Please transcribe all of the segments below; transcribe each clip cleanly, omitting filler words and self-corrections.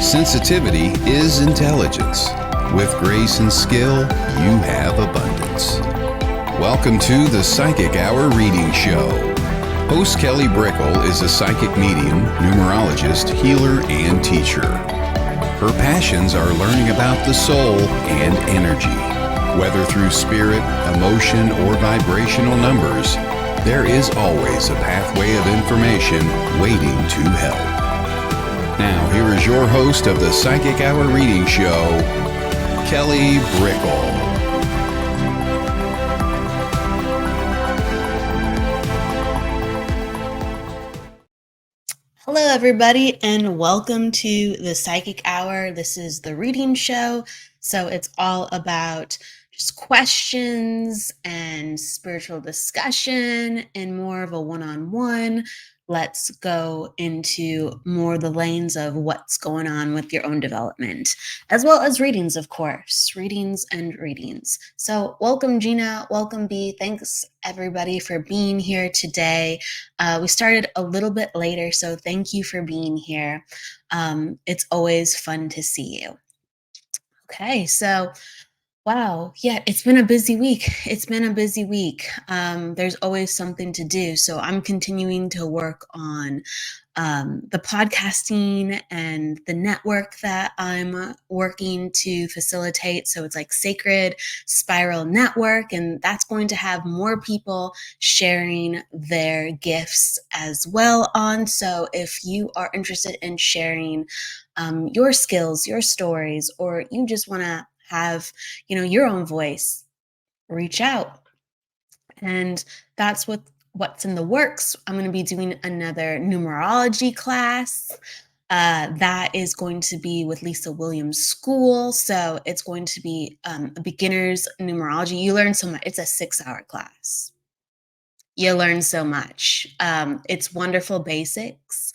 Sensitivity is intelligence. With grace and skill, you have abundance. Welcome to the Psychic Hour Reading Show. Host Kelly Brickle is a psychic medium, numerologist, healer, and teacher. Her passions are learning about the soul and energy. Whether through spirit, emotion, or vibrational numbers, there is always a pathway of information waiting to help. Now, here is your host of the Psychic Hour Reading Show, Kelly Brickle. Hello, everybody, and welcome to the Psychic Hour. This is the reading show, so it's all about just questions and spiritual discussion and more of a one-on-one. Let's go into more the lanes of what's going on with your own development, as well as readings, of course, readings and readings. So welcome, Gina. Welcome, B. Thanks, everybody, for being here today. We started a little bit later, so thank you for being here. It's always fun to see you. Okay, so wow. Yeah, it's been a busy week. There's always something to do. So I'm continuing to work on the podcasting and the network that I'm working to facilitate. So it's like Sacred Spiral Network, and that's going to have more people sharing their gifts as well on. So if you are interested in sharing your skills, your stories, or you just want to have, your own voice, reach out. And that's what's in the works. I'm going to be doing another numerology class. That is going to be with Lisa Williams School. So it's going to be a beginner's numerology. You learn so much. It's a 6-hour class. You learn so much. It's wonderful basics.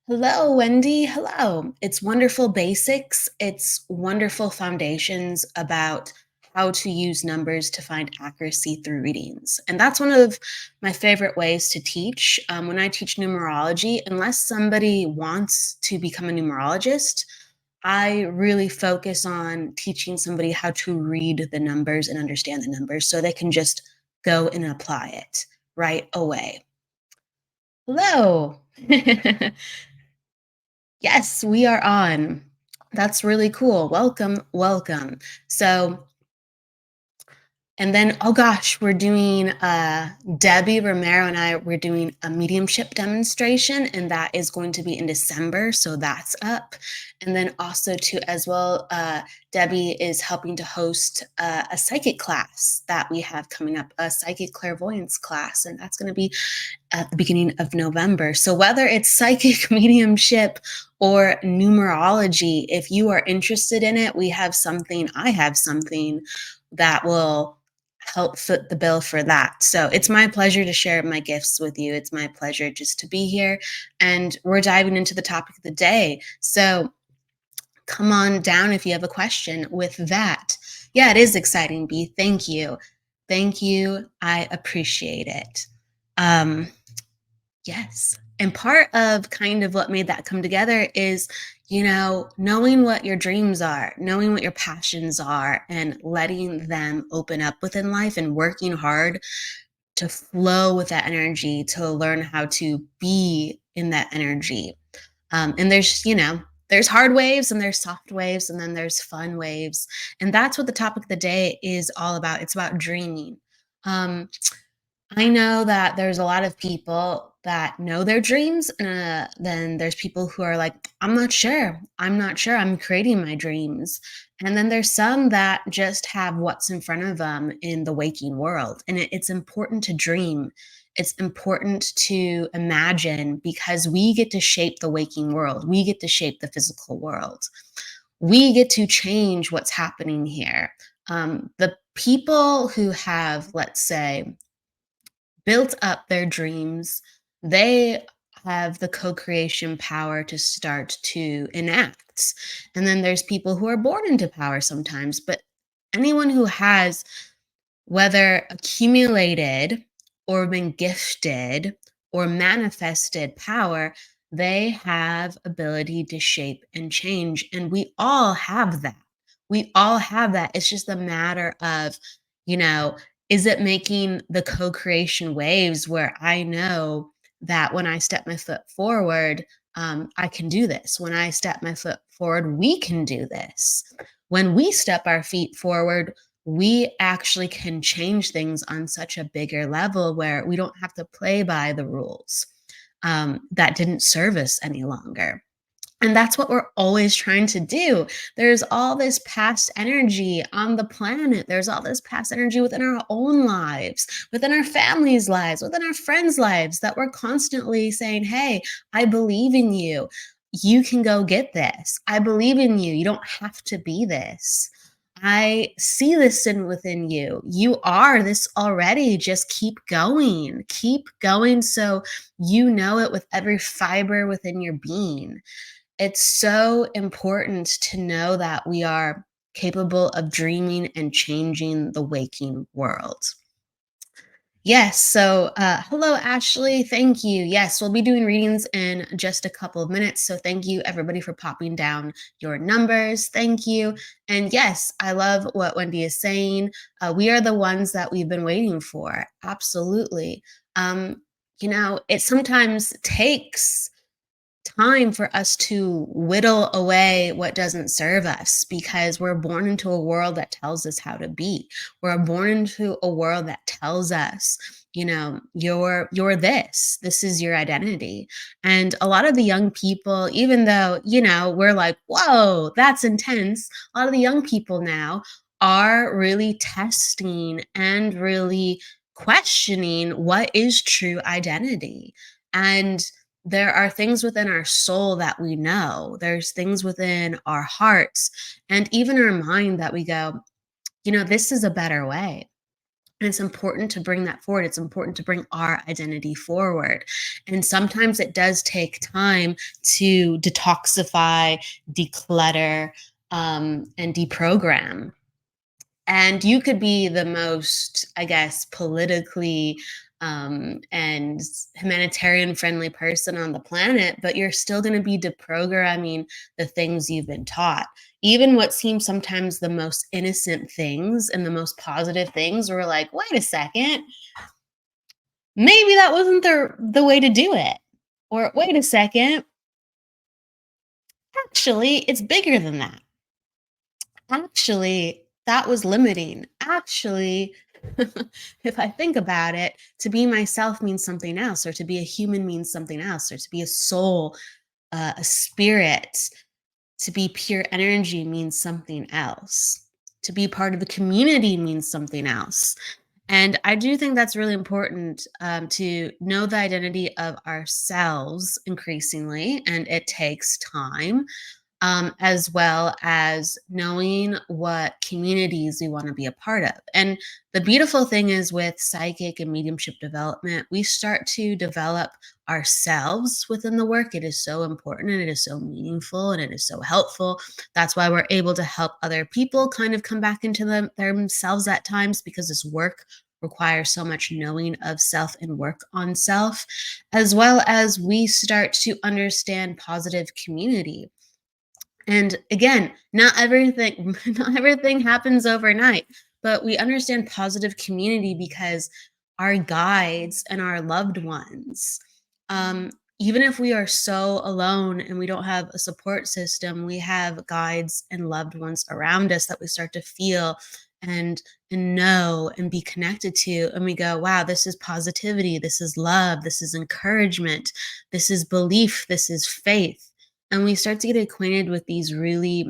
Hello, Wendy. Hello. It's wonderful basics. It's wonderful foundations about how to use numbers to find accuracy through readings. And that's one of my favorite ways to teach. When I teach numerology, unless somebody wants to become a numerologist, I really focus on teaching somebody how to read the numbers and understand the numbers so they can just go and apply it right away. Hello. Yes, we are on. That's really cool. Welcome, welcome. So, and then, oh gosh, we're doing, Debbie Romero and I, we're doing a mediumship demonstration, and that is going to be in December, so that's up. And then also too, as well, Debbie is helping to host a psychic class that we have coming up, a psychic clairvoyance class, and that's going to be at the beginning of November. So whether it's psychic mediumship or numerology, if you are interested in it, I have something that will help foot the bill for that. So it's my pleasure to share my gifts with you. It's my pleasure just to be here. And we're diving into the topic of the day. So come on down if you have a question with that. Yeah, it is exciting, B. Thank you. Thank you. I appreciate it. Yes. And part of kind of what made that come together is, knowing what your dreams are, knowing what your passions are, and letting them open up within life and working hard to flow with that energy, to learn how to be in that energy. And there's hard waves and there's soft waves and then there's fun waves. And that's what the topic of the day is all about. It's about dreaming. I know that there's a lot of people that know their dreams, and then there's people who are like, I'm not sure, I'm creating my dreams. And then there's some that just have what's in front of them in the waking world. And it's important to dream. It's important to imagine, because we get to shape the waking world. We get to shape the physical world. We get to change what's happening here. The people who have, let's say, built up their dreams, they have the co-creation power to start to enact. And then there's people who are born into power sometimes, but anyone who has, whether accumulated or been gifted or manifested power, they have ability to shape and change. And we all have that. We all have that. It's just a matter of, you know, is it making the co creation waves where I know that when I step my foot forward, I can do this. When I step my foot forward, we can do this. When we step our feet forward, we actually can change things on such a bigger level where we don't have to play by the rules that didn't serve us any longer. And that's what we're always trying to do. There's all this past energy on the planet. There's all this past energy within our own lives, within our families' lives, within our friends' lives that we're constantly saying, hey, I believe in you. You can go get this. I believe in you. You don't have to be this. I see this in within you. You are this already. Just keep going. Keep going so you know it with every fiber within your being. It's so important to know that we are capable of dreaming and changing the waking world. Yes. So, hello, Ashley. Thank you. Yes, we'll be doing readings in just a couple of minutes. So, thank you, everybody, for popping down your numbers. Thank you. And yes, I love what Wendy is saying. We are the ones that we've been waiting for. Absolutely. It sometimes takes time for us to whittle away what doesn't serve us because we're born into a world that tells us how to be. We're born into a world that tells us, you're this is your identity. And a lot of the young people, even though, we're like, whoa, that's intense, a lot of the young people now are really testing and really questioning what is true identity. And there are things within our soul that we know. There's things within our hearts and even our mind that we go, this is a better way. And it's important to bring that forward. It's important to bring our identity forward. And sometimes it does take time to detoxify, declutter, and deprogram. And you could be the most, I guess, politically and humanitarian friendly person on the planet, but you're still going to be deprogramming the things you've been taught. Even what seems sometimes the most innocent things and the most positive things, we're like, wait a second, maybe that wasn't the way to do it. Or wait a second, actually, it's bigger than that. Actually, that was limiting. Actually, if I think about it, to be myself means something else, or to be a human means something else, or to be a soul, a spirit, to be pure energy means something else. To be part of the community means something else. And I do think that's really important to know the identity of ourselves increasingly, and it takes time as well as knowing what communities we want to be a part of. And the beautiful thing is with psychic and mediumship development, we start to develop ourselves within the work. It is so important and it is so meaningful and it is so helpful. That's why we're able to help other people kind of come back into themselves at times, because this work requires so much knowing of self and work on self, as well as we start to understand positive community. And again, not everything not everything happens overnight, but we understand positive community because our guides and our loved ones, um, even if we are so alone and we don't have a support system, we have guides and loved ones around us that we start to feel and know and be connected to. And we go, wow, this is positivity, this is love, this is encouragement, this is belief, this is faith. And we start to get acquainted with these really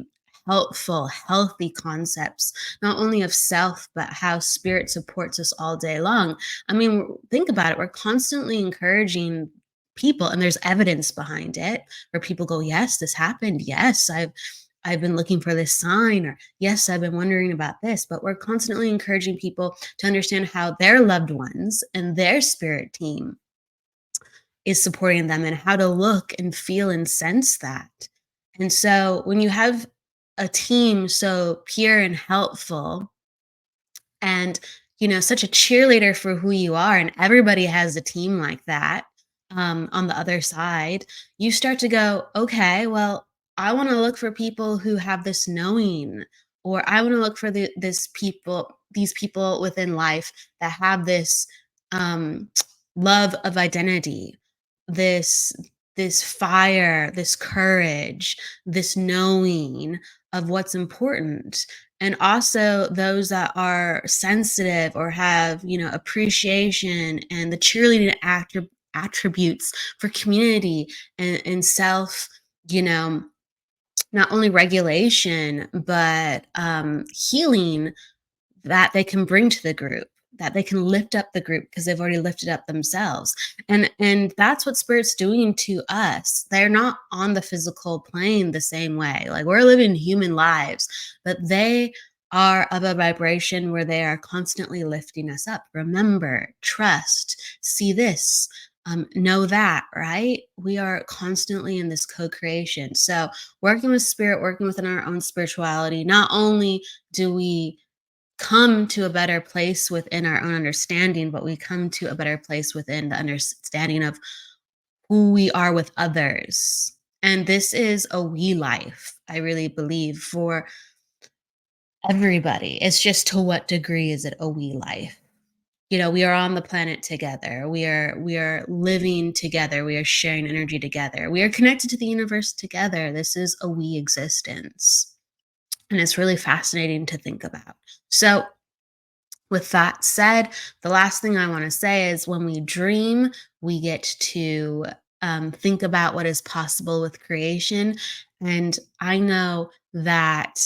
helpful, healthy concepts, not only of self, but how spirit supports us all day long. I mean, think about it. We're constantly encouraging people, and there's evidence behind it where people go, yes, this happened. Yes, I've been looking for this sign, or yes, I've been wondering about this. But we're constantly encouraging people to understand how their loved ones and their spirit team is supporting them and how to look and feel and sense that. And so when you have a team so pure and helpful and such a cheerleader for who you are, and everybody has a team like that, on the other side, you start to go, okay, well, I want to look for people who have this knowing, or I want to look for these people within life that have this um, love of identity, this this fire, this courage, this knowing of what's important. And also those that are sensitive or have, appreciation and the cheerleading attributes for community and self, you know, not only regulation, but healing that they can bring to the group, that they can lift up the group because they've already lifted up themselves. And that's what spirit's doing to us. They're not on the physical plane the same way. Like, we're living human lives, but they are of a vibration where they are constantly lifting us up. Remember, trust, see this, know that, right? We are constantly in this co-creation. So working with spirit, working within our own spirituality, not only do we come to a better place within our own understanding, but we come to a better place within the understanding of who we are with others. And this is a we life, I really believe, for everybody. It's just, to what degree is it a we life? We are on the planet together. We are living together. We are sharing energy together. We are connected to the universe together. This is a we existence. And it's really fascinating to think about. So, with that said, the last thing I want to say is, when we dream, we get to think about what is possible with creation. And I know that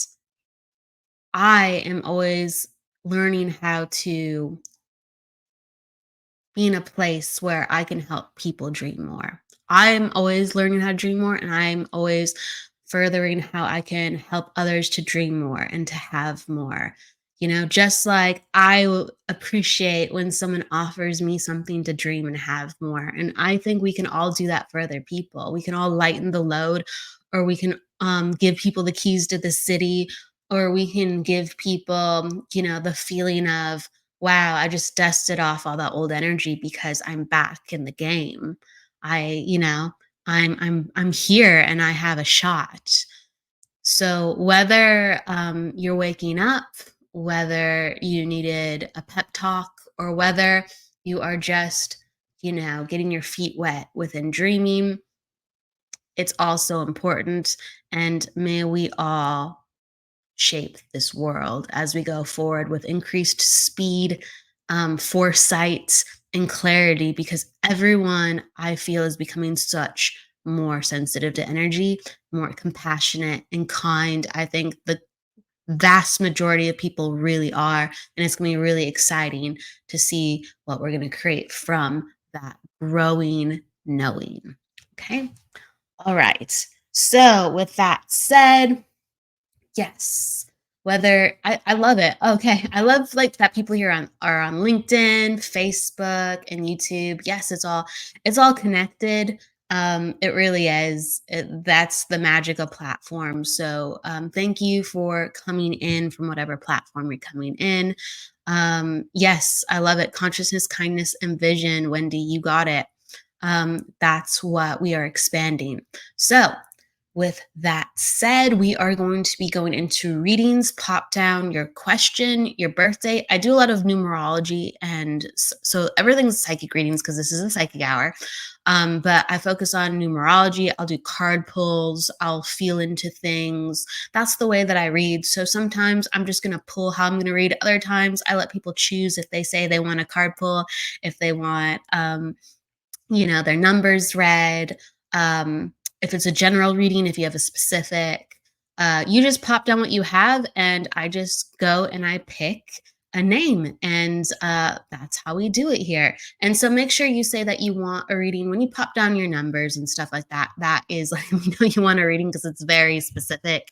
I am always learning how to be in a place where I can help people dream more. I'm always learning how to dream more, and I'm always furthering how I can help others to dream more and to have more. Just like I will appreciate when someone offers me something to dream and have more. And I think we can all do that for other people. We can all lighten the load, or we can give people the keys to the city, or we can give people, the feeling of, wow, I just dusted off all that old energy because I'm back in the game. I, you know, I'm here and I have a shot. So whether you're waking up, whether you needed a pep talk, or whether you are just, getting your feet wet within dreaming, it's also important. And may we all shape this world as we go forward with increased speed, foresight, and clarity, because everyone, I feel, is becoming such more sensitive to energy, more compassionate and kind. I think the vast majority of people really are. And it's going to be really exciting to see what we're going to create from that growing knowing. Okay. All right. So, with that said, yes. Whether I love it. Okay. I love, like, that people here are on LinkedIn, Facebook, and YouTube. Yes, it's all connected. It really is. That's the magic of platforms. So thank you for coming in from whatever platform you're coming in. Yes, I love it. Consciousness, kindness, and vision. Wendy, you got it. That's what we are expanding. So with that said, we are going to be going into readings. Pop down your question, your birthday. I do a lot of numerology, and so everything's psychic readings because this is a psychic hour. But I focus on numerology. I'll do card pulls. I'll feel into things. That's the way that I read. So sometimes I'm just going to pull how I'm going to read. Other times I let people choose if they say they want a card pull, if they want, their numbers read. If it's a general reading, if you have a specific, you just pop down what you have, and I just go and I pick a name, and that's how we do it here. And so make sure you say that you want a reading when you pop down your numbers and stuff like that. That is letting me know you want a reading, because it's very specific.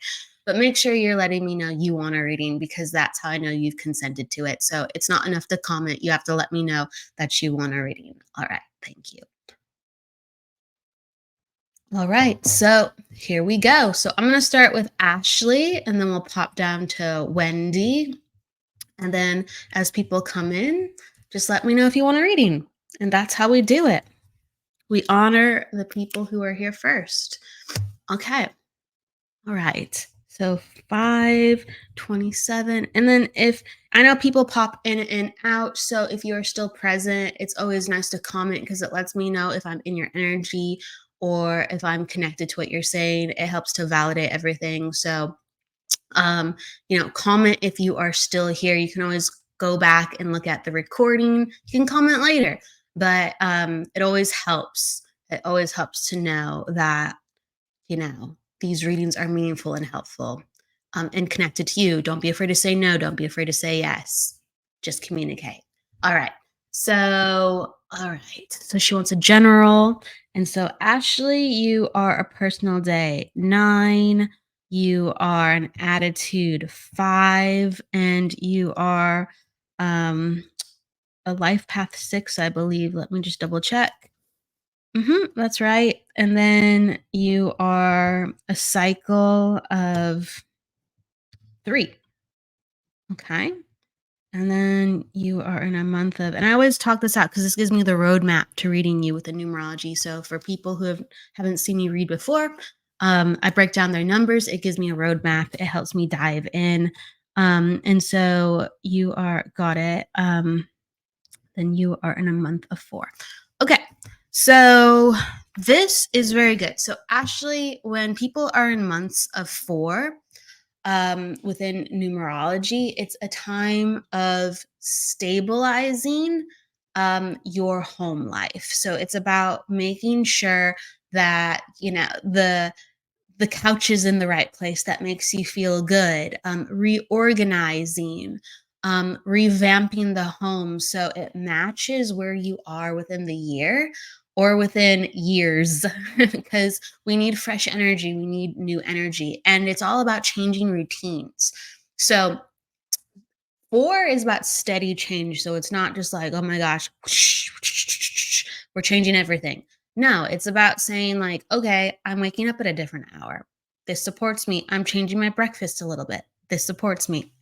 But make sure you're letting me know you want a reading, because that's how I know you've consented to it. So it's not enough to comment. You have to let me know that you want a reading. All right. Thank you. All right, so here we go. So I'm going to start with Ashley, and then we'll pop down to Wendy. And then as people come in, just let me know if you want a reading. And that's how we do it. We honor the people who are here first. Okay. All right. So 527. And then if I know people pop in and out, so if you're still present, it's always nice to comment because it lets me know if I'm in your energy or if I'm connected to what you're saying. It helps to validate everything. So comment if you are still here. You can always go back and look at the recording. You can comment later, but it always helps. It always helps to know that these readings are meaningful and helpful, and connected to you. Don't be afraid to say no. Don't be afraid to say yes. Just communicate. All right. So she wants a general. And so, Ashley, you are a personal day 9. You are an attitude 5. And you are a life path 6, I believe. Let me just double check. That's right. And then you are a cycle of 3. Okay. And then you are in a month of, and I always talk this out because this gives me the roadmap to reading you with the numerology. So for people who haven't seen me read before, I break down their numbers. It gives me a roadmap. It helps me dive in. And so you got it. Then you are in a month of 4. Okay. So this is very good. So Ashley, when people are in months of 4, within numerology, it's a time of stabilizing your home life. So it's about making sure that the couch is in the right place that makes you feel good, reorganizing, revamping the home so it matches where you are within the year or within years, because we need fresh energy, we need new energy, and it's all about changing routines. So 4 is about steady change. So it's not just like, oh my gosh, we're changing everything. No, it's about saying, like, okay, I'm waking up at a different hour. This supports me. I'm changing my breakfast a little bit. This supports me.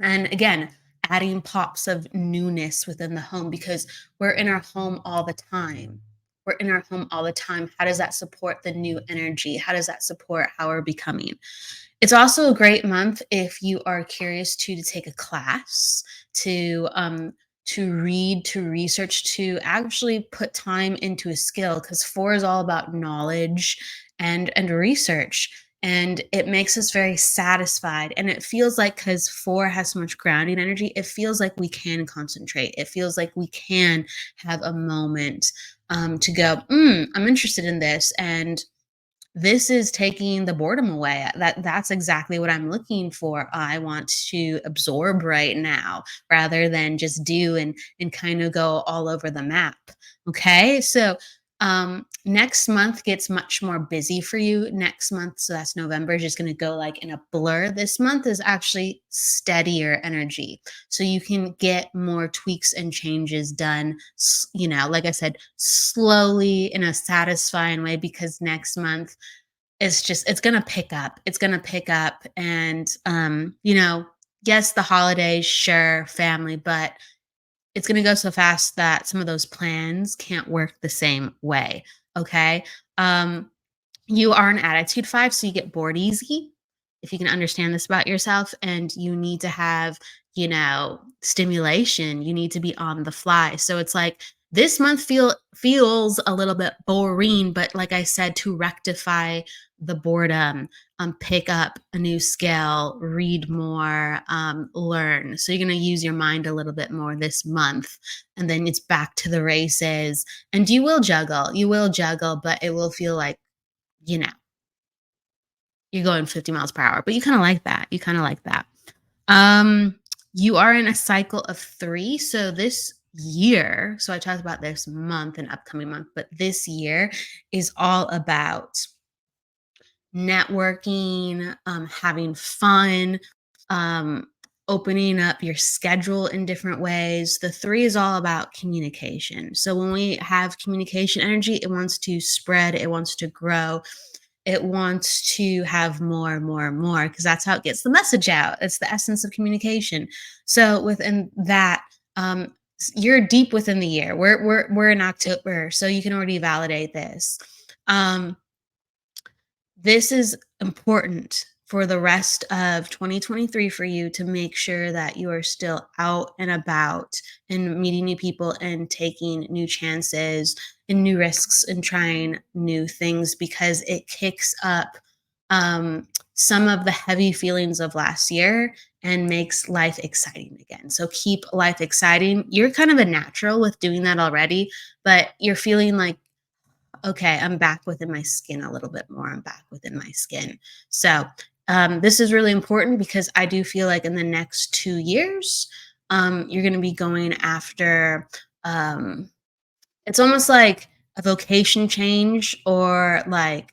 And again, adding pops of newness within the home because we're in our home all the time. We're in our home all the time. How does that support the new energy? How does that support how we're becoming? It's also a great month if you are curious to take a class, to read, to research, to actually put time into a skill, because 4 is all about knowledge and research. And it makes us very satisfied. And it feels like, because 4 has so much grounding energy, it feels like we can concentrate. It feels like we can have a moment to go, I'm interested in this. And this is taking the boredom away. That's exactly what I'm looking for. I want to absorb right now rather than just do and kind of go all over the map. Okay? So next month gets much more busy for you. Next month, so that's November, is just going to go like in a blur. This month is actually steadier energy. So you can get more tweaks and changes done, like I said, slowly in a satisfying way, because next month it's going to pick up. It's going to pick up. And, yes, the holidays, sure, family, but it's going to go so fast that some of those plans can't work the same way. Okay. You are an attitude 5, so you get bored easy. If you can understand this about yourself, and you need to have, stimulation, you need to be on the fly. So it's like this month feels a little bit boring, but like I said, to rectify the boredom, pick up a new skill, read more, learn. So you're going to use your mind a little bit more this month, and then it's back to the races. And you will juggle, but it will feel like, you know, you're going 50 miles per hour, but you kind of like that. Um, you are in a cycle of 3. So this year, so I talked about this month and upcoming month, but this year is all about networking, having fun, um, opening up your schedule in different ways. The 3 is all about communication. So when we have communication energy, it wants to spread, it wants to grow, it wants to have more, because that's how it gets the message out. It's the essence of communication. So within that, you're deep within the year. We're in October, so you can already validate this. This is important for the rest of 2023 for you to make sure that you are still out and about and meeting new people and taking new chances and new risks and trying new things, because it kicks up some of the heavy feelings of last year and makes life exciting again. So keep life exciting. You're kind of a natural with doing that already, but you're feeling like, okay, I'm back within my skin a little bit more. I'm back within my skin. So this is really important, because I do feel like in the next 2 years, you're going to be going after, it's almost like a vocation change, or like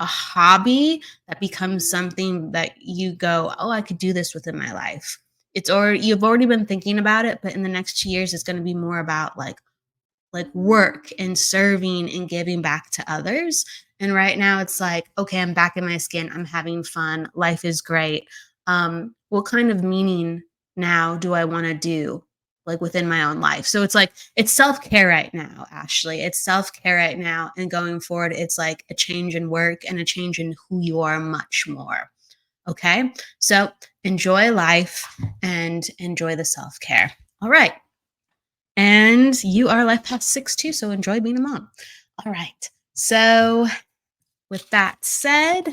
a hobby that becomes something that you go, oh, I could do this within my life. You've already been thinking about it, but in the next 2 years, it's going to be more about like work and serving and giving back to others. And right now it's like, okay, I'm back in my skin. I'm having fun. Life is great. What kind of meaning now do I want to do, like within my own life? So it's like, it's self-care right now, Ashley. It's self-care right now. And going forward, it's like a change in work and a change in who you are much more. Okay. So enjoy life and enjoy the self-care. All right. And you are life path 6 too, so enjoy being a mom. All right. So with that said,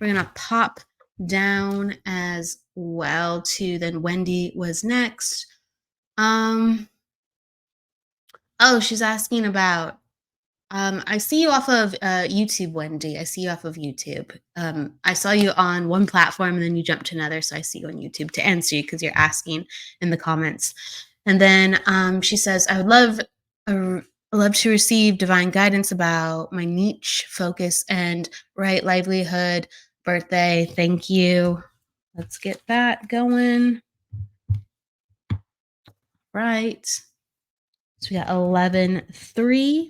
we're going to pop down as well to, then Wendy was next. Oh, she's asking about, I see you off of YouTube, Wendy. I see you off of YouTube. I saw you on one platform and then you jumped to another, so I see you on YouTube to answer you because you're asking in the comments. And then she says, I would love to receive divine guidance about my niche, focus, and right livelihood, birthday. Thank you. Let's get that going. Right. So we got 11-3.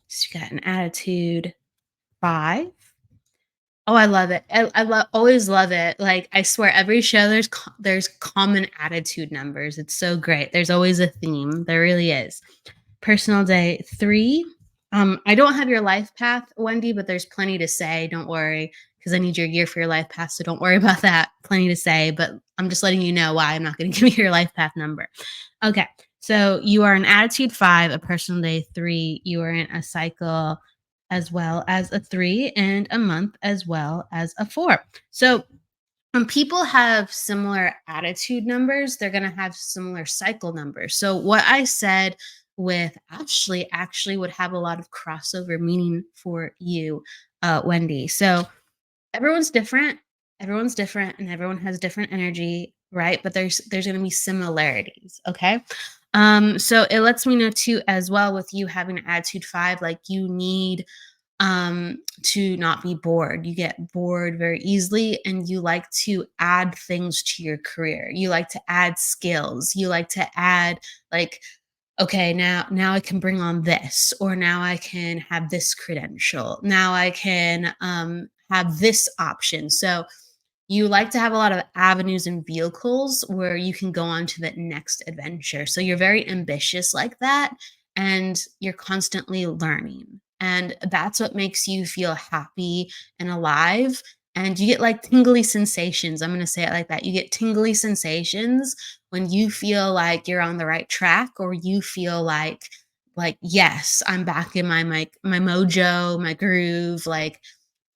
So we got an attitude 5. Oh, I love it. I always love it. Like, I swear, every show there's common attitude numbers. It's so great. There's always a theme. There really is. Personal day 3. I don't have your life path, Wendy, but there's plenty to say. Don't worry, because I need your year for your life path. So don't worry about that. Plenty to say, but I'm just letting you know why I'm not going to give you your life path number. Okay. So you are an attitude 5, a personal day 3. You are in a cycle as well as a 3, and a month as well as a 4. So when people have similar attitude numbers, they're going to have similar cycle numbers. So what I said with Ashley actually would have a lot of crossover meaning for you, Wendy. So everyone's different. Everyone's different, and everyone has different energy, right? But there's going to be similarities. Okay. So it lets me know too, as well, with you having an attitude 5, like you need to not be bored. You get bored very easily, and you like to add things to your career. You like to add skills. You like to add, like, okay, now I can bring on this, or now I can have this credential. Now I can have this option. So you like to have a lot of avenues and vehicles where you can go on to the next adventure. So you're very ambitious like that, and you're constantly learning. And that's what makes you feel happy and alive. And you get like tingly sensations. I'm going to say it like that. You get tingly sensations when you feel like you're on the right track, or you feel like, yes, I'm back in my mojo, my groove. Like,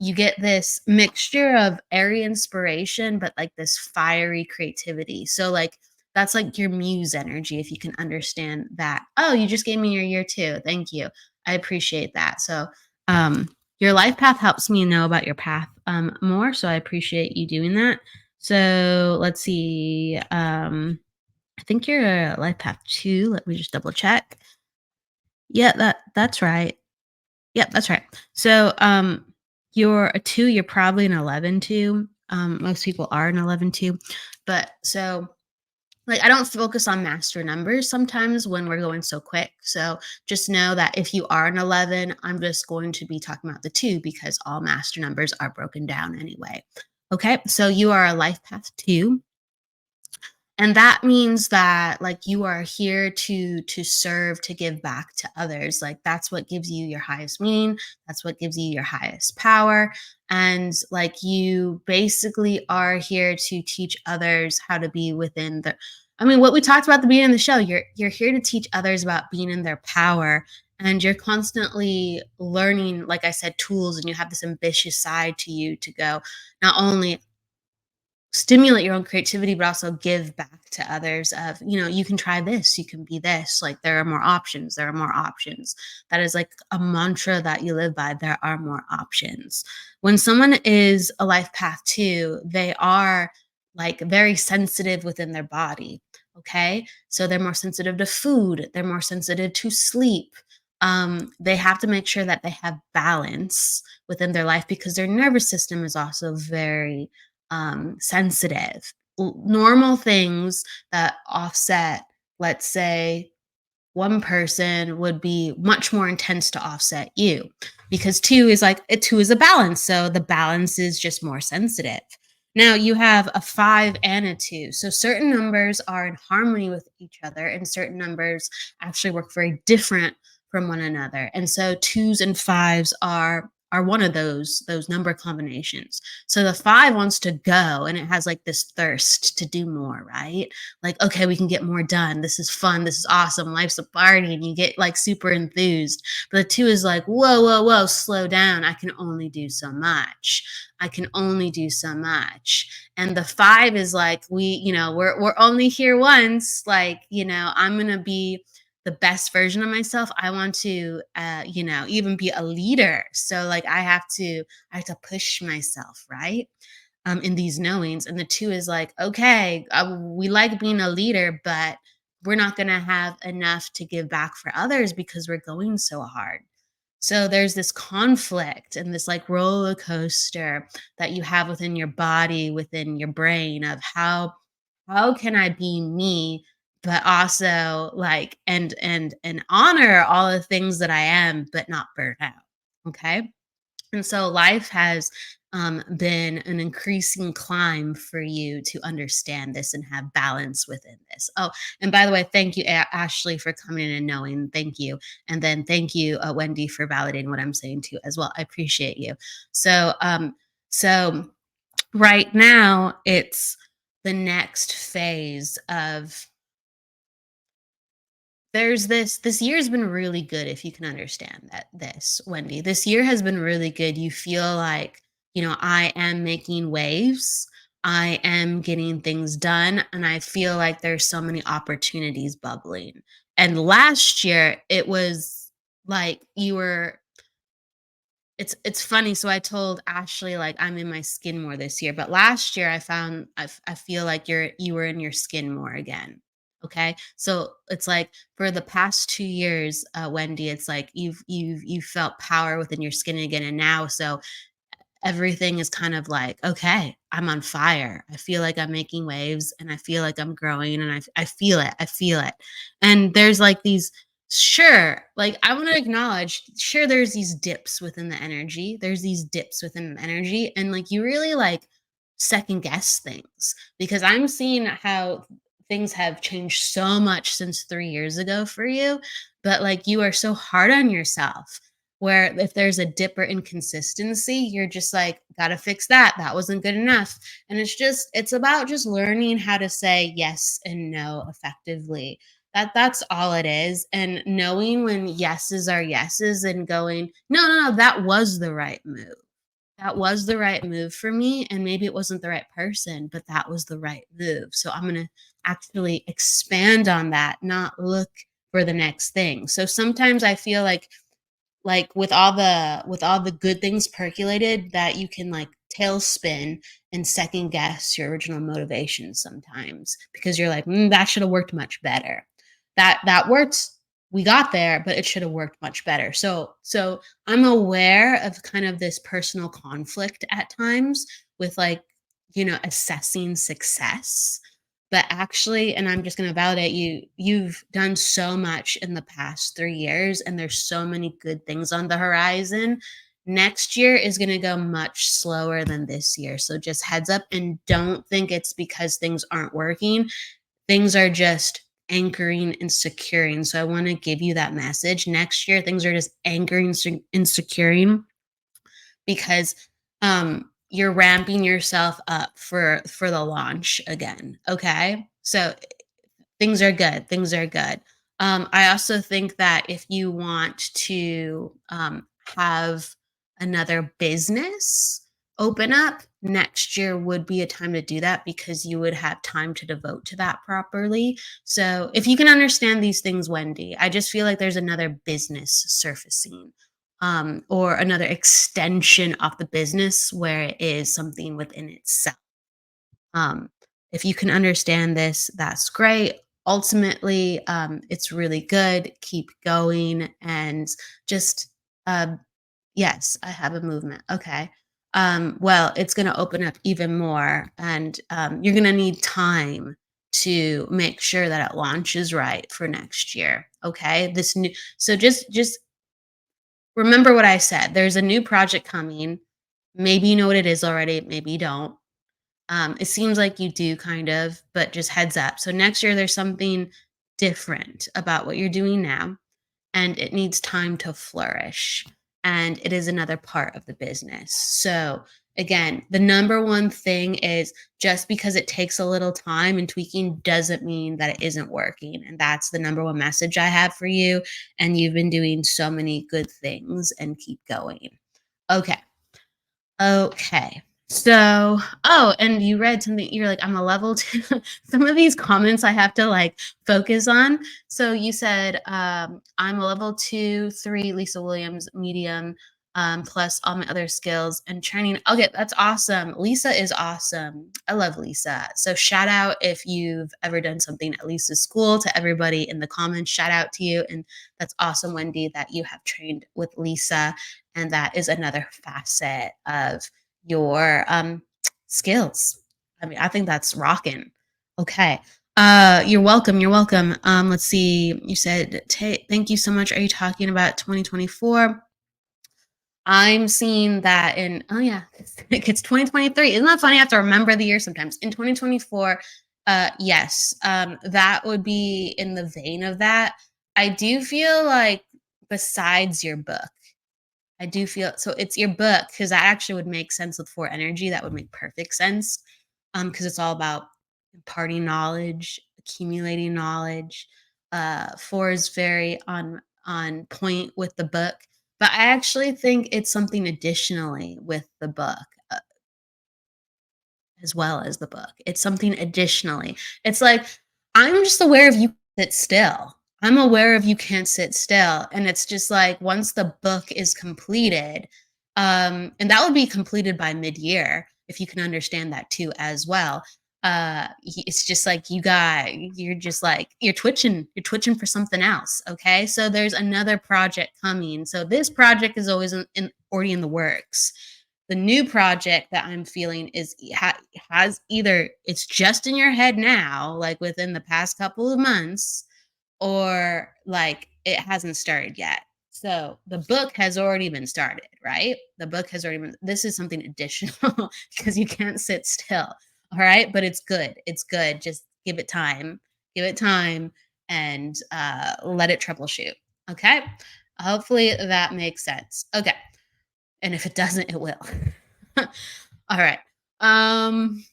you get this mixture of airy inspiration, but like this fiery creativity. So like, that's like your muse energy, if you can understand that. Oh, you just gave me your year too. Thank you. I appreciate that. So your life path helps me know about your path more. So I appreciate you doing that. So let's see. I think you're a life path 2. Let me just double check. Yeah, that's right. Yep, that's right. So you're a 2, you're probably an 11 too. Most people are an 11 too. But so, like, I don't focus on master numbers sometimes when we're going so quick. So just know that if you are an 11, I'm just going to be talking about the 2, because all master numbers are broken down anyway. Okay, so you are a life path 2. And that means that like you are here to serve, to give back to others. Like that's what gives you your highest meaning, that's what gives you your highest power. And like you basically are here to teach others how to be within the, I mean, what we talked about at the beginning of the show, you're here to teach others about being in their power. And you're constantly learning, like I said, tools, and you have this ambitious side to you to go not only stimulate your own creativity, but also give back to others of, you can try this, you can be this, like there are more options, there are more options. That is like a mantra that you live by. There are more options. When someone is a life path 2, they are like very sensitive within their body. Okay. So they're more sensitive to food, they're more sensitive to sleep. They have to make sure that they have balance within their life because their nervous system is also very sensitive. Normal things that offset, let's say, one person would be much more intense to offset you because two is a balance. So the balance is just more sensitive. Now you have a 5 and a 2. So certain numbers are in harmony with each other and certain numbers actually work very different from one another. And so 2s and 5s are one of those number combinations. So the 5 wants to go and it has like this thirst to do more, right? Like, okay, we can get more done. This is fun. This is awesome. Life's a party. And you get like super enthused. But the 2 is like, whoa, whoa, whoa, slow down. I can only do so much. I can only do so much. And the 5 is like, we're only here once. Like, I'm going to be the best version of myself. I want to, even be a leader. So like, I have to push myself, right? In these knowings. And the 2 is like, okay, we like being a leader, but we're not going to have enough to give back for others because we're going so hard. So there's this conflict and this like roller coaster that you have within your body, within your brain of how can I be me, but also like and honor all the things that I am, but not burn out. Okay. And so life has been an increasing climb for you to understand this and have balance within this. Oh, and by the way, thank you, Ashley, for coming in and knowing. Thank you. And then thank you, Wendy, for validating what I'm saying too as well. I appreciate you. So right now it's the next phase of there's this year's been really good if you can understand that this, Wendy. This year has been really good. You feel like, I am making waves. I am getting things done and I feel like there's so many opportunities bubbling. And last year it was like you were it's funny. So I told Ashley like I'm in my skin more this year, but last year I feel like you were in your skin more again. Okay, so it's like for the past 2 years, Wendy, it's like you've felt power within your skin again, and now so everything is kind of like, okay, I'm on fire. I feel like I'm making waves and I feel like I'm growing and I feel it. I feel it. And there's like these, sure, like I want to acknowledge, sure, there's these dips within the energy. There's these dips within the energy. And like you really like second guess things because I'm seeing how things have changed so much since 3 years ago for you. But like you are so hard on yourself where if there's a dip or inconsistency, you're just like, gotta fix that. That wasn't good enough. And it's about just learning how to say yes and no effectively. That's all it is. And knowing when yeses are yeses and going, no, no, no, that was the right move. That was the right move for me. And maybe it wasn't the right person, but that was the right move. So I'm gonna actually expand on that, not look for the next thing. So sometimes I feel like with all the good things percolated that you can like tailspin and second guess your original motivation sometimes because you're like that should have worked much better, that worked, we got there but it should have worked much better. So I'm aware of kind of this personal conflict at times with like assessing success, but actually, and I'm just going to validate you've done so much in the past 3 years, and there's so many good things on the horizon. Next year is going to go much slower than this year. So just heads up and don't think it's because things aren't working. things are just anchoring and securing. So I want to give you that message. Next year, things are just anchoring and securing because you're ramping yourself up for the launch again. Okay, so things are good. Things are good. I also think that if you want to have another business open up, next year would be a time to do that because you would have time to devote to that properly. So, if you can understand these things, Wendy, I just feel like there's another business surfacing or another extension of the business where it is something within itself. Um, if you can understand this, that's great. Ultimately, it's really good. Keep going and just, uh, yes, I have a movement. Okay. Well, it's going to open up even more, and you're going to need time to make sure that it launches right for next year. Okay. This new, so just remember what I said. There's a new project coming. Maybe you know what it is already. Maybe you don't. It seems like you do kind of, but just heads up. So next year, there's something different about what you're doing now, and it needs time to flourish. And it is another part of the business. So, again, the number one thing is just because it takes a little time and tweaking doesn't mean that it isn't working. And that's the number one message I have for you. And you've been doing so many good things and keep going. Okay. Okay. So, oh, and you read something, you're like, I'm a level two. Some of these comments I have to like focus on. So you said, I'm a level 2, 3, Lisa Williams, medium, plus all my other skills and training. Okay, that's awesome. Lisa is awesome. I love Lisa. So shout out if you've ever done something at Lisa's school. To everybody in the comments, shout out to you. And that's awesome, Wendy, that you have trained with Lisa. And that is another facet of your skills. I mean, I think that's rocking. Okay. You're welcome. You're welcome. Let's see. You said, thank you so much. Are you talking about 2024? I'm seeing that in, oh yeah, it's 2023. Isn't that funny? I have to remember the year sometimes. In 2024, yes, that would be in the vein of that. I do feel like besides your book, I do feel so it's your book because that actually would make sense with four energy. That would make perfect sense. Because it's all about imparting knowledge, accumulating knowledge. Four is very on point with the book. But I actually think it's something additionally with the book as well as the book. It's something additionally. It's like I'm just aware of you sit still. I'm aware of you can't sit still. And it's just like once the book is completed, and that would be completed by mid-year, if you can understand that too as well. It's just like you're just like you're twitching for something else. Okay. So there's another project coming. So this project is always already in the works. The new project that I'm feeling is has either it's just in your head now, like within the past couple of months, or like it hasn't started yet. So the book has already been started, right? The book has already been, this is something additional because you can't sit still. All right. But it's good. It's good. Just give it time and let it troubleshoot. Okay. Hopefully that makes sense. Okay. And if it doesn't, it will. All right. Um,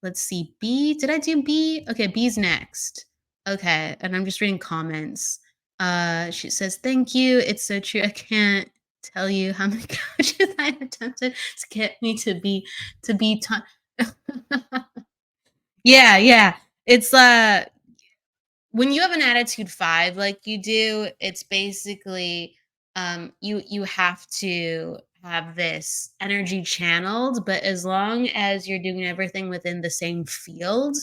let's see. B. Did I do B? Okay, B's next. Okay, and I'm just reading comments. She says, "Thank you. It's so true. I can't tell you how many coaches I attempted to get me to be yeah, yeah. It's when you have an attitude 5 like you do, it's basically you have to have this energy channeled, but as long as you're doing everything within the same field,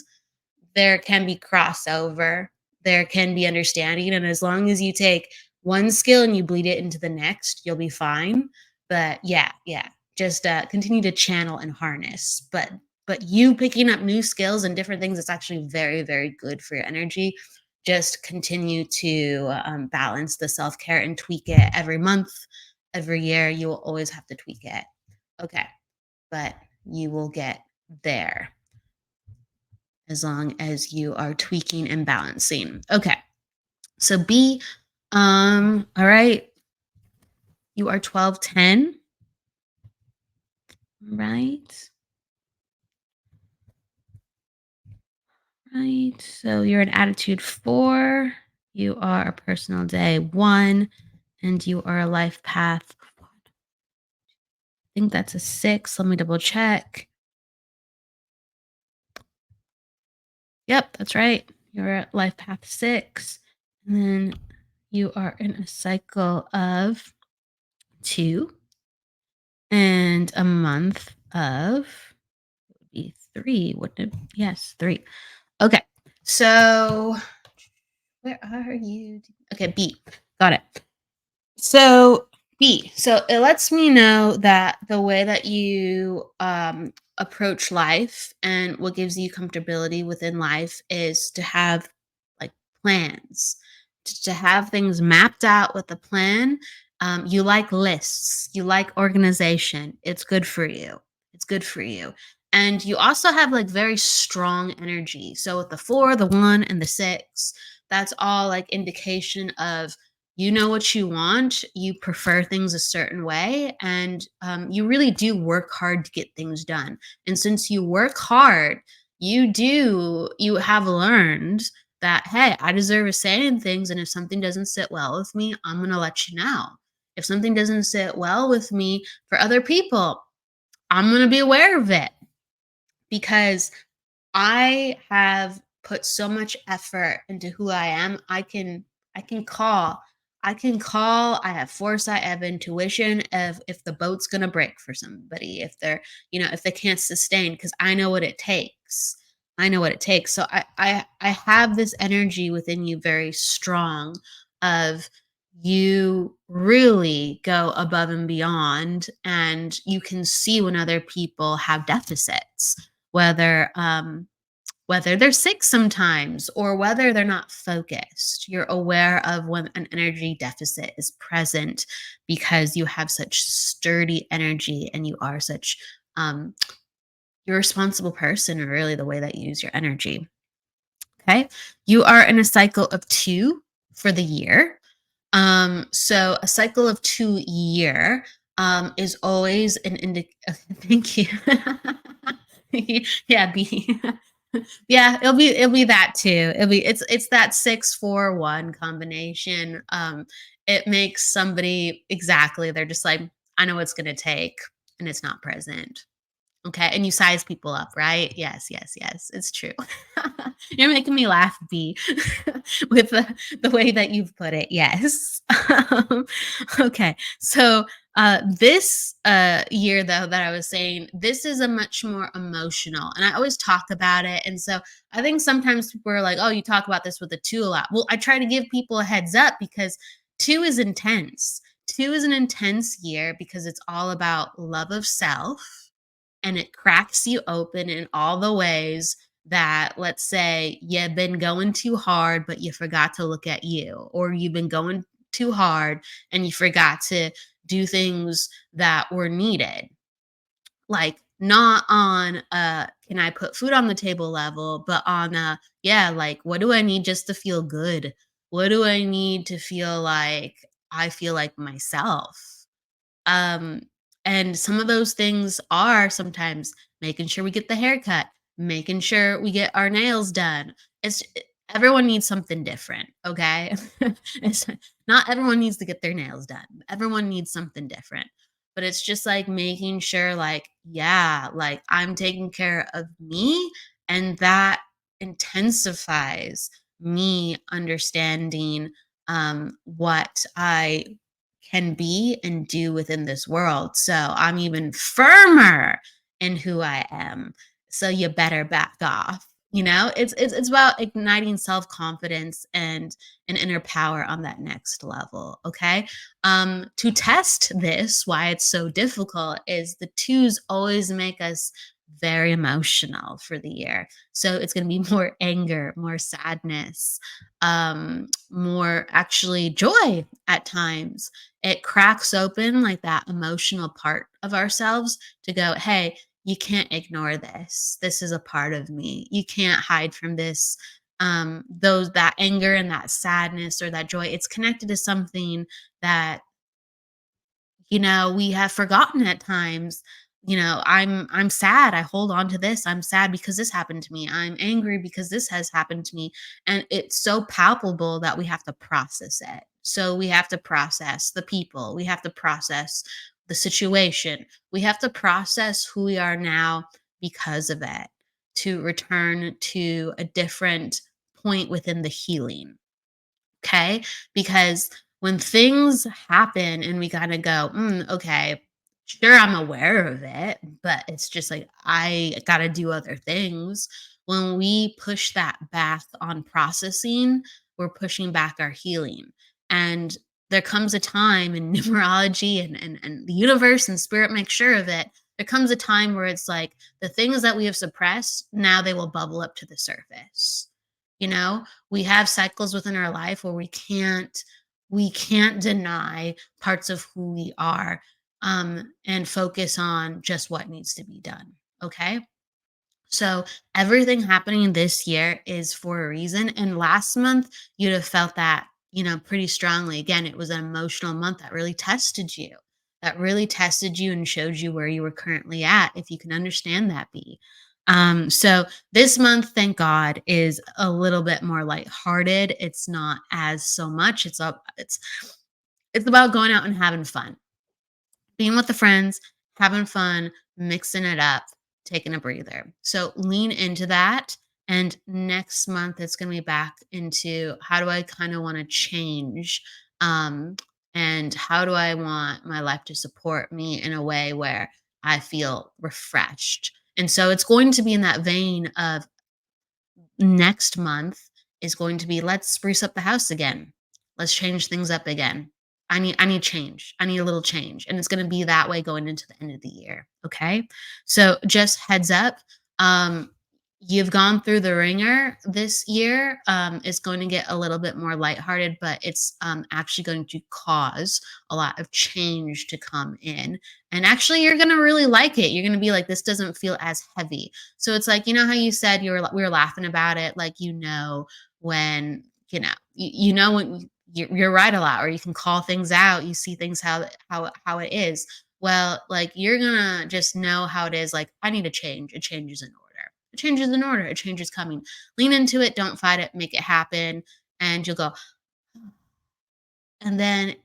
there can be crossover, there can be understanding, and as long as you take one skill and you bleed it into the next, you'll be fine. But yeah, yeah, just continue to channel and harness. But you picking up new skills and different things, it's actually very, very good for your energy. Just continue to balance the self care and tweak it every month, every year. You will always have to tweak it. Okay, but you will get there. as long as you are tweaking and balancing. Okay. So B, all right, you are 1210, right? Right. So you're an attitude 4, you are a personal day 1, and you are a life path. I think that's a 6. Let me double check. Yep, that's right. You're at life path 6. And then you are in a cycle of 2 and a month of would be 3, wouldn't it? Yes, 3. Okay. So where are you? Okay, B. Got it. So B. So it lets me know that the way that you approach life and what gives you comfortability within life is to have like plans, to have things mapped out with a plan. You like lists, you like organization. It's good for you. It's good for you. And you also have like very strong energy. So with the 4, the 1, and the 6, that's all like indication of you know what you want, you prefer things a certain way, and you really do work hard to get things done. And since you work hard, you have learned that, hey, I deserve a say in things. And if something doesn't sit well with me, I'm going to let you know. If something doesn't sit well with me for other people, I'm going to be aware of it because I have put so much effort into who I am. I can call. I can call. I have foresight, I have intuition of if the boat's gonna break for somebody, if they're, if they can't sustain, because I know what it takes. I know what it takes. So I have this energy within you very strong of you really go above and beyond, and you can see when other people have deficits, whether whether they're sick sometimes or whether they're not focused. You're aware of when an energy deficit is present because you have such sturdy energy and you are such um you're a responsible person, or really the way that you use your energy. Okay. You are in a cycle of 2 for the year. So a cycle of 2 year is always an thank you. Yeah, B. Yeah, it'll be that too. It's that 6-4-1 combination. It makes somebody exactly, they're just like, I know what's gonna take, and it's not present. Okay, and you size people up, right? Yes, yes, yes, it's true. You're making me laugh, B, with the way that you've put it. Yes. Okay, so this year, though, that I was saying, this is a much more emotional, and I always talk about it. And so I think sometimes people are like, "Oh, you talk about this with a 2 a lot." Well, I try to give people a heads up because 2 is intense. 2 is an intense year because it's all about love of self, and it cracks you open in all the ways that, let's say, you've been going too hard, but you forgot to look at you, or you've been going too hard and you forgot to do things that were needed. Like, not on can I put food on the table level, but on yeah, like, what do I need just to feel good? What do I need to feel like I feel like myself? Um, and some of those things are sometimes making sure we get the haircut, making sure we get our nails done. Everyone needs something different, okay? It's not everyone needs to get their nails done. Everyone needs something different. But it's just like making sure, like, yeah, like I'm taking care of me, and that intensifies me understanding what I can be and do within this world. So I'm even firmer in who I am. So you better back off. It's about igniting self-confidence and an inner power on that next level. Okay. To test this, why it's so difficult is the 2s always make us very emotional for the year. So it's going to be more anger, more sadness, more actually joy at times. It cracks open like that emotional part of ourselves to go, hey, you can't ignore this. This is a part of me. You can't hide from this. Those that anger and that sadness or that joy, it's connected to something that we have forgotten at times. I'm sad. I hold on to this. I'm sad because this happened to me. I'm angry because this has happened to me. And it's so palpable that we have to process it. So we have to process the people. We have to process the situation. We have to process who we are now because of it to return to a different point within the healing. Okay. Because when things happen and we kind of go, okay, sure, I'm aware of it, but it's just like, I got to do other things. When we push that back on processing, we're pushing back our healing. And there comes a time in numerology and the universe and spirit make sure of it. There comes a time where it's like the things that we have suppressed, now they will bubble up to the surface. We have cycles within our life where we can't deny parts of who we are, and focus on just what needs to be done. Okay. So everything happening this year is for a reason. And last month, you'd have felt that, pretty strongly. Again, it was an emotional month that really tested you and showed you where you were currently at, if you can understand that, be. So this month, thank God, is a little bit more lighthearted. It's not as so much. It's about going out and having fun, being with the friends, having fun, mixing it up, taking a breather. So lean into that. And next month, it's going to be back into how do I kind of want to change? Um, and how do I want my life to support me in a way where I feel refreshed? And so it's going to be in that vein of next month is going to be let's spruce up the house again. Let's change things up again. I need change. I need a little change. And it's going to be that way going into the end of the year. Okay? So just heads up, um you've gone through the ringer this year. It's going to get a little bit more lighthearted, but it's actually going to cause a lot of change to come in. And actually, you're going to really like it. You're going to be like, this doesn't feel as heavy. So it's like, how you said we were laughing about it, like, when, when you're right a lot, or you can call things out, you see things how it is. Well, like, you're gonna just know how it is. Like, I need a change. A change is in order. A change is in order. A change is coming. Lean into it. Don't fight it. Make it happen. And you'll go, and then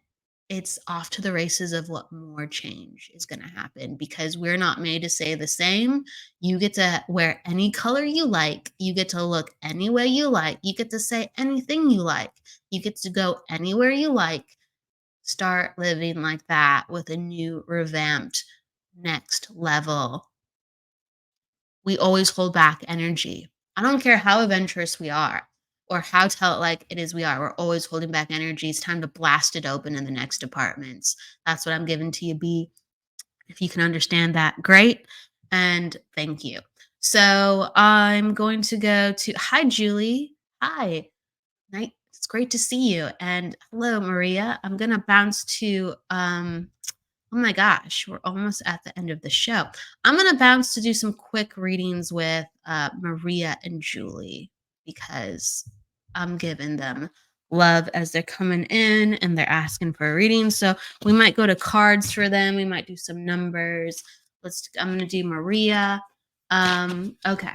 it's off to the races of what more change is going to happen, because we're not made to stay the same. You get to wear any color you like. You get to look any way you like. You get to say anything you like. You get to go anywhere you like. Start living like that with a new, revamped, next level. We always hold back energy. I don't care how adventurous we are or how tell it like it is we are. We're always holding back energy. It's time to blast it open in the next departments. That's what I'm giving to you, B. If you can understand that, great. And thank you. So I'm going to go to, hi, Julie. Hi. Night. It's great to see you. And hello, Maria. I'm going to bounce to, oh my gosh, we're almost at the end of the show. I'm going to bounce to do some quick readings with Maria and Julie, because I'm giving them love as they're coming in and they're asking for a reading. So we might go to cards for them. We might do some numbers. I'm going to do Maria. Okay.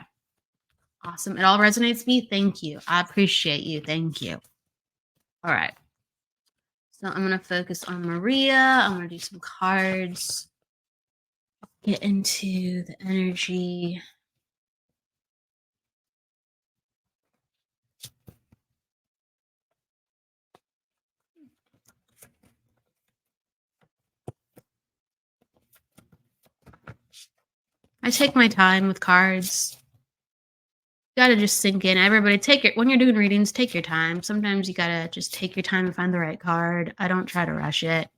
Awesome. It all resonates with me. Thank you. I appreciate you. Thank you. All right. So I'm going to focus on Maria. I'm going to do some cards. Get into the energy. I take my time with cards. You gotta just sink in. Everybody, when you're doing readings, take your time. Sometimes you gotta just take your time and find the right card. I don't try to rush it.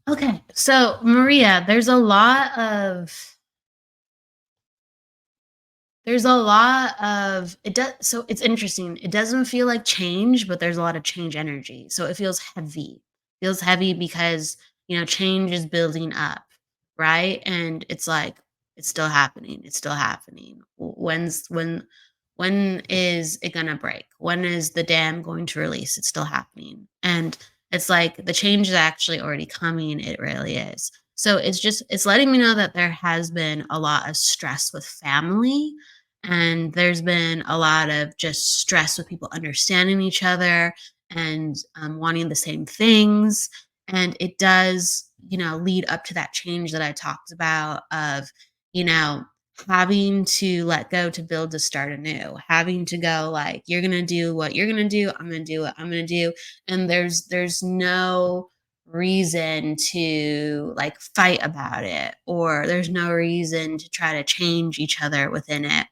Okay. So Maria, there's a lot of it does. So it's interesting. It doesn't feel like change, but there's a lot of change energy. So it feels heavy. Feels heavy because change is building up, right? And it's like it's still happening. It's still happening. When is it gonna break? When is the dam going to release? It's still happening. And it's like the change is actually already coming. It really is. So it's letting me know that there has been a lot of stress with family, and there's been a lot of just stress with people understanding each other and wanting the same things. And it does, lead up to that change that I talked about of, you know, having to let go to build to start anew, having to go like, you're going to do what you're going to do. I'm going to do what I'm going to do. And there's no reason to like fight about it, or there's no reason to try to change each other within it.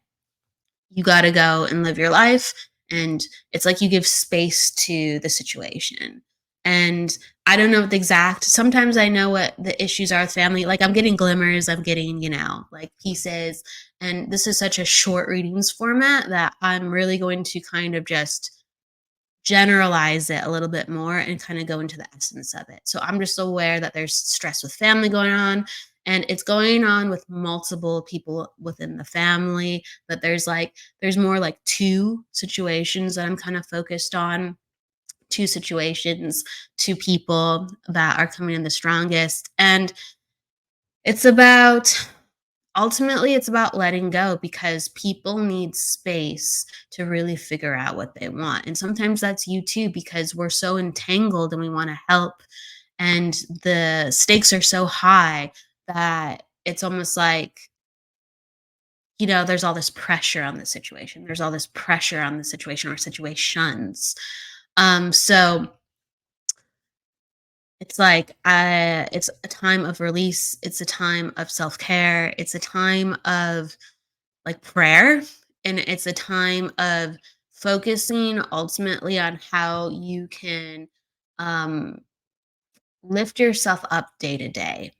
You got to go and live your life. And it's like you give space to the situation. And I don't know the exact, sometimes I know what the issues are with family. Like I'm getting glimmers, I'm getting, like pieces. And this is such a short readings format that I'm really going to kind of just generalize it a little bit more and kind of go into the essence of it. So I'm just aware that there's stress with family going on, and it's going on with multiple people within the family, but there's more like two situations that I'm kind of focused on, two situations, two people that are coming in the strongest. And it's about ultimately it's about letting go, because people need space to really figure out what they want. And sometimes that's you too, because we're so entangled and we want to help, and the stakes are so high that it's almost like, there's all this pressure on the situation. There's all this pressure on the situation or situations. So it's like it's a time of release. It's a time of self-care. It's a time of like prayer, and it's a time of focusing ultimately on how you can um, lift yourself up day to day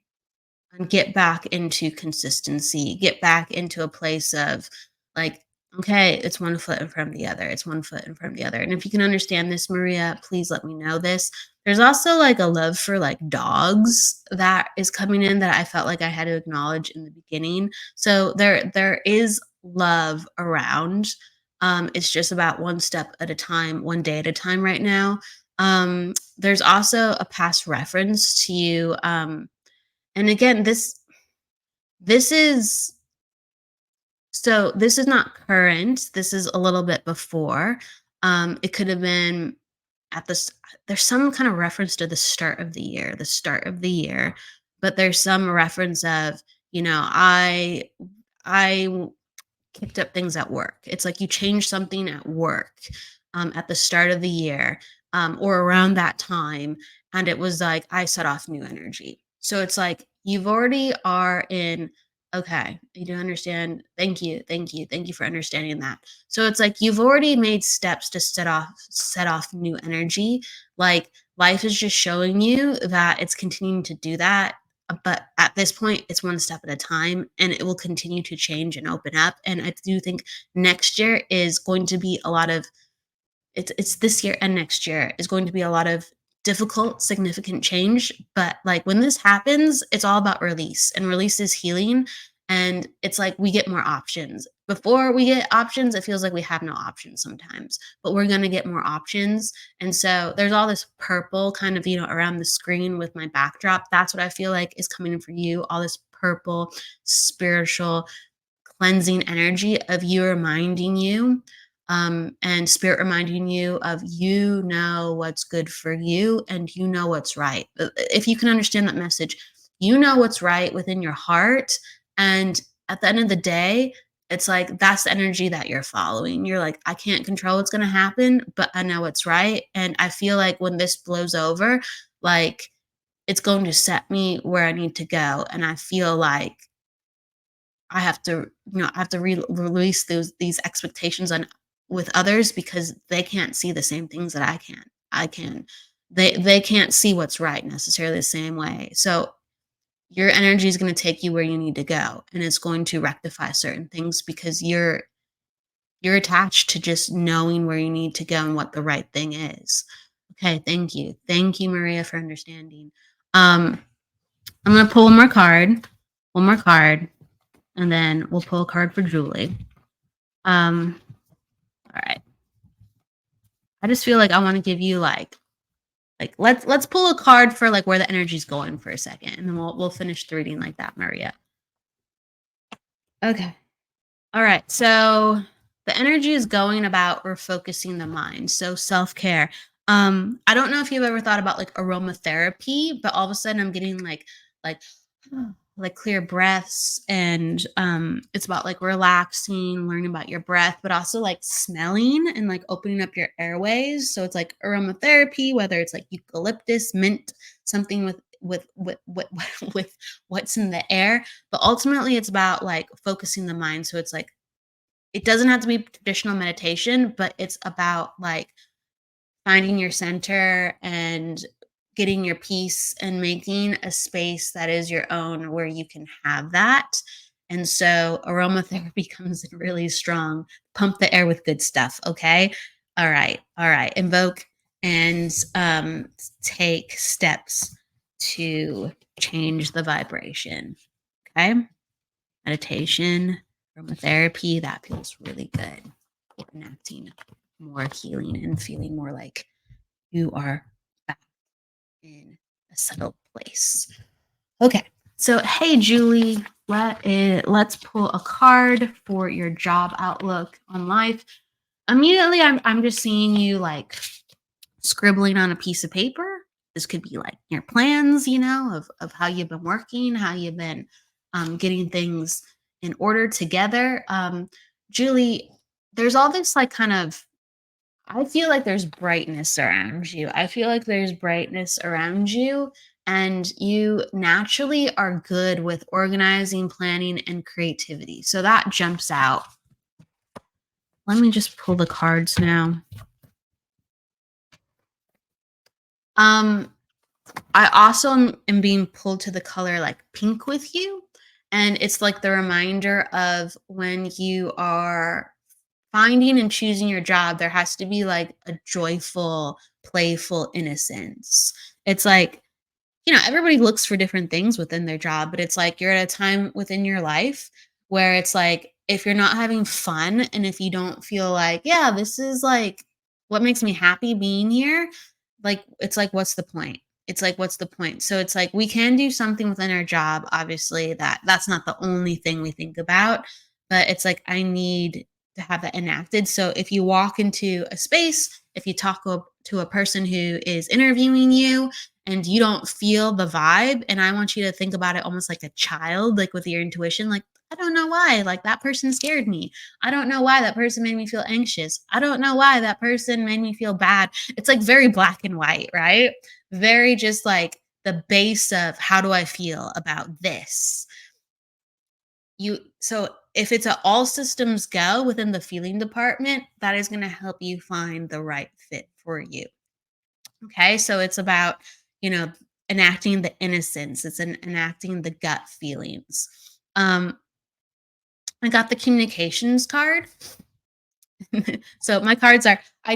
and get back into consistency, get back into a place of like, okay, it's one foot in front of the other. It's one foot in front of the other. And if you can understand this, Maria, please let me know this. There's also like a love for like dogs that is coming in that I felt like I had to acknowledge in the beginning. So there is love around. It's just about one step at a time, one day at a time right now. There's also a past reference to you. And again, this is this is not current. This is a little bit before. It could have been at this. There's some kind of reference to the start of the year, but there's some reference of, I picked up things at work. It's like you change something at work at the start of the year or around that time. And it was like, I set off new energy. So it's like you've already are in, okay, you do understand. Thank you. Thank you. Thank you for understanding that. So it's like you've already made steps to set off new energy. Like life is just showing you that it's continuing to do that, but at this point it's one step at a time, and it will continue to change and open up. And I do think next year is going to be a lot of it's this year and next year is going to be a lot of difficult, significant change. But like when this happens, it's all about release, and release is healing. And it's like we get more options. Before we get options, it feels like we have no options sometimes, but we're going to get more options. And so there's all this purple kind of, around the screen with my backdrop. That's what I feel like is coming in for you. All this purple, spiritual, cleansing energy of you reminding you and spirit reminding you of what's good for you, and what's right. If you can understand that message, what's right within your heart. And at the end of the day, it's like that's the energy that you're following. You're like, I can't control what's going to happen, but I know what's right. And I feel like when this blows over, like it's going to set me where I need to go. And I feel like I have to release these expectations on with others, because they can't see the same things that I can. I can. They can't see what's right necessarily the same way. So your energy is going to take you where you need to go, and it's going to rectify certain things, because you're attached to just knowing where you need to go and what the right thing is. Okay, thank you. Thank you, Maria, for understanding. I'm going to pull one more card, and then we'll pull a card for Julie. All right. I just feel like I want to give you like let's pull a card for like where the energy's going for a second, and then we'll finish the reading like that, Maria. Okay. All right. So the energy is going about refocusing the mind. So self-care. I don't know if you've ever thought about like aromatherapy, but all of a sudden I'm getting like like clear breaths, and it's about like relaxing, learning about your breath, but also like smelling and like opening up your airways. So it's like aromatherapy, whether it's like eucalyptus, mint, something with what's in the air, but ultimately it's about like focusing the mind. So it's like it doesn't have to be traditional meditation, but it's about like finding your center and getting your peace and making a space that is your own where you can have that. And so aromatherapy comes in really strong. Pump the air with good stuff. Okay. All right. All right. Invoke and take steps to change the vibration. Okay. Meditation, aromatherapy, that feels really good. Enacting more healing and feeling more like you are back in a settled place. Okay. So, hey, Julie, let's pull a card for your job outlook on life. Immediately, I'm just seeing you like scribbling on a piece of paper. This could be like your plans, of how you've been working, how you've been getting things in order together. Julie, there's all this like kind of, I feel like there's brightness around you. I feel like there's brightness around you, and you naturally are good with organizing, planning, and creativity. So that jumps out. Let me just pull the cards now. I also am being pulled to the color like pink with you. And it's like the reminder of when you are finding and choosing your job, there has to be like a joyful, playful innocence. It's like, everybody looks for different things within their job, but it's like you're at a time within your life where it's like if you're not having fun and if you don't feel like, yeah, this is like what makes me happy being here, like it's like what's the point? It's like what's the point? So it's like we can do something within our job, obviously that's not the only thing we think about, but it's like I need to have that enacted. So if you walk into a space, if you talk to a person who is interviewing you and you don't feel the vibe, and I want you to think about it almost like a child, like with your intuition, like I don't know why, like that person scared me. I don't know why that person made me feel anxious. I don't know why that person made me feel bad. It's like very black and white, right? Very just like the base of how do I feel about this? So if it's a all systems go within the feeling department, that is going to help you find the right fit for you. Okay, so it's about, enacting the innocence. It's enacting the gut feelings. I got the communications card. So my cards are, I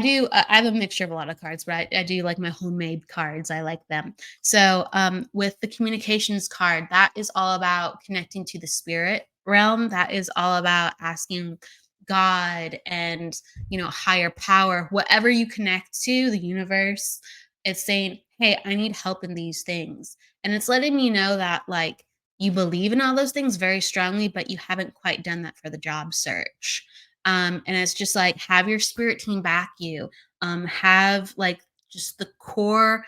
have a mixture of a lot of cards, but I do like my homemade cards. I like them. So with the communications card, that is all about connecting to the spirit realm. That is all about asking God and, higher power, whatever you connect to, the universe. It's saying, hey, I need help in these things. And it's letting me know that like you believe in all those things very strongly, but you haven't quite done that for the job search. And it's just like have your spirit team back you. Have like just the core,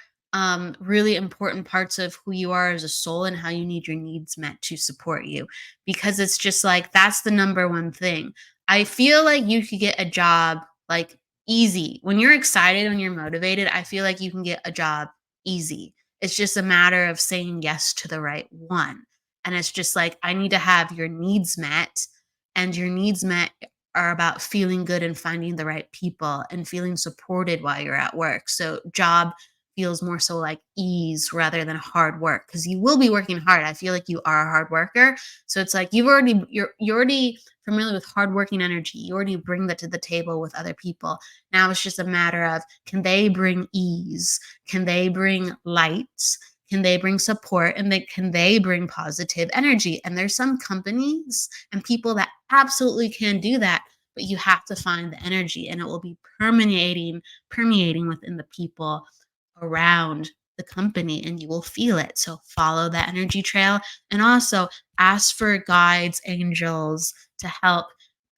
really important parts of who you are as a soul and how you need your needs met to support you. Because it's just like that's the number one thing. I feel like you could get a job like easy. When you're excited, when you're motivated, I feel like you can get a job easy. It's just a matter of saying yes to the right one. And it's just like, I need to have your needs met, and your needs met are about feeling good and finding the right people and feeling supported while you're at work. So job feels more so like ease rather than hard work, because you will be working hard. I feel like you are a hard worker. So it's like you're already familiar with hardworking energy. You already bring that to the table with other people. Now it's just a matter of, can they bring ease? Can they bring light? Can they bring support, and can they bring positive energy? And there's some companies and people that absolutely can do that, but you have to find the energy, and it will be permeating within the people around the company, and you will feel it. So follow that energy trail, and also ask for guides, angels to help,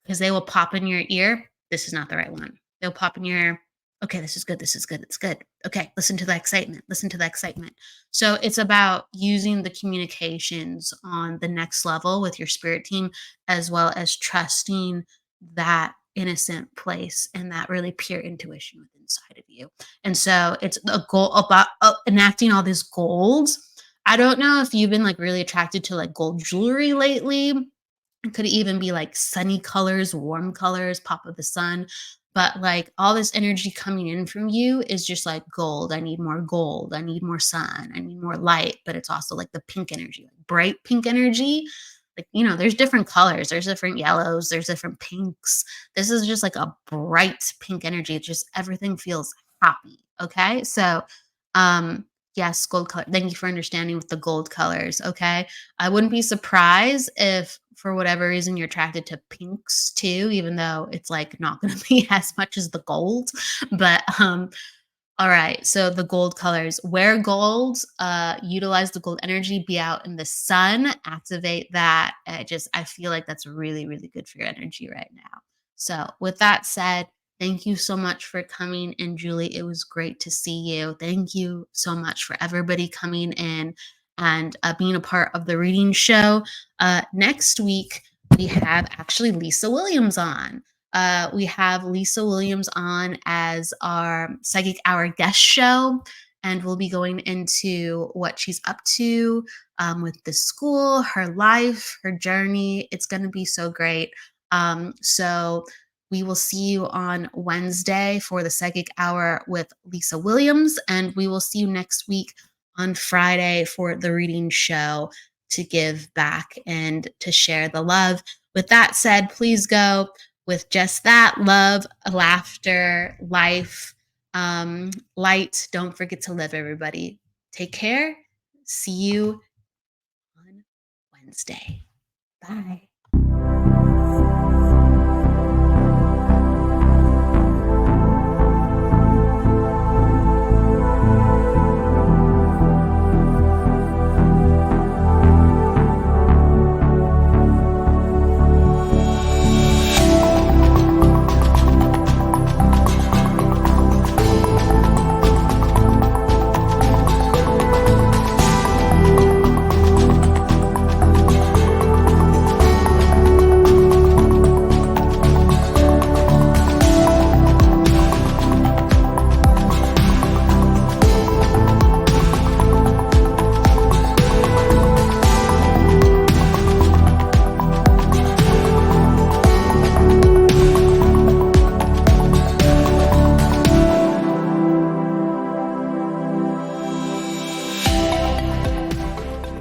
because they will pop in your ear. This is not the right one. They'll pop in your ear. Okay, this is good. This is good. It's good. Okay, listen to the excitement. Listen to the excitement. So it's about using the communications on the next level with your spirit team, as well as trusting that innocent place and that really pure intuition within inside of you. And so it's a goal about enacting all this gold. I don't know if you've been like really attracted to like gold jewelry lately. It could even be like sunny colors, warm colors, pop of the sun. But like all this energy coming in from you is just like gold. I need more gold. I need more sun. I need more light. But it's also like the pink energy, like bright pink energy. Like, there's different colors, there's different yellows, there's different pinks. This is just like a bright pink energy. It's just everything feels happy. Okay. So, yes, gold color. Thank you for understanding with the gold colors. Okay. I wouldn't be surprised if for whatever reason you're attracted to pinks too, even though it's like not going to be as much as the gold. But all right, so the gold colors. Wear gold, utilize the gold energy, be out in the sun, activate that. I feel like that's really, really good for your energy right now. So, with that said, thank you so much for coming in, Julie. It was great to see you. Thank you so much for everybody coming in and being a part of the reading show. Next week, we have actually Lisa Williams on. We have Lisa Williams on as our Psychic Hour guest show, and we'll be going into what she's up to with the school, her life, her journey. It's going to be so great. So we will see you on Wednesday for the Psychic Hour with Lisa Williams, and we will see you next week on Friday for the reading show to give back and to share the love. With that said, please go with just that love, laughter, life, light. Don't forget to live, everybody. Take care. See you on Wednesday. Bye.